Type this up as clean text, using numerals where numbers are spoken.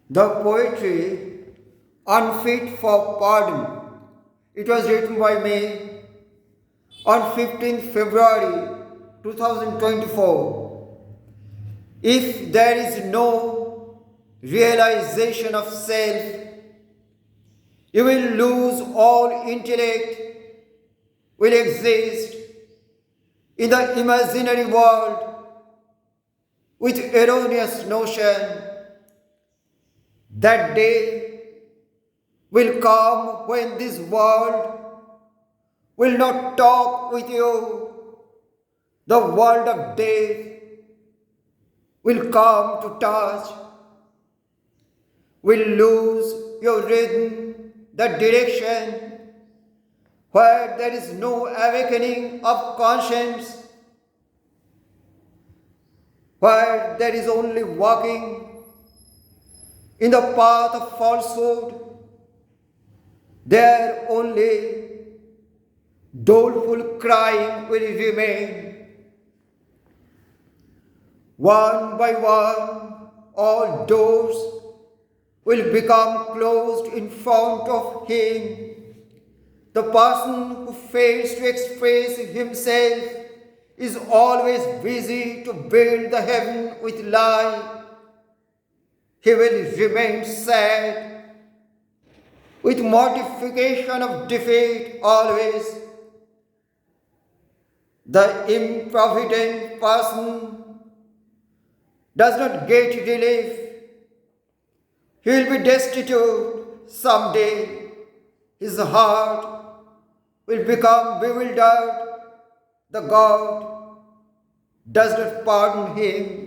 The poetry Unfit for Pardon. It was written by me on 15th February 2024. If there is no realization of self, you will lose all intellect, will exist in the imaginary world with erroneous notion. That day will come when this world will not talk with you. The world of death will come to touch, will lose your rhythm, the direction, where there is no awakening of conscience, where there is only walking in the path of falsehood. There only doleful crying will remain. One by one, all doors will become closed in front of him. The person who fails to express himself is always busy to build the heaven with lie. He will remain sad, with mortification of defeat always. The improvident person does not get relief. He will be destitute someday. His heart will become bewildered. The God does not pardon him.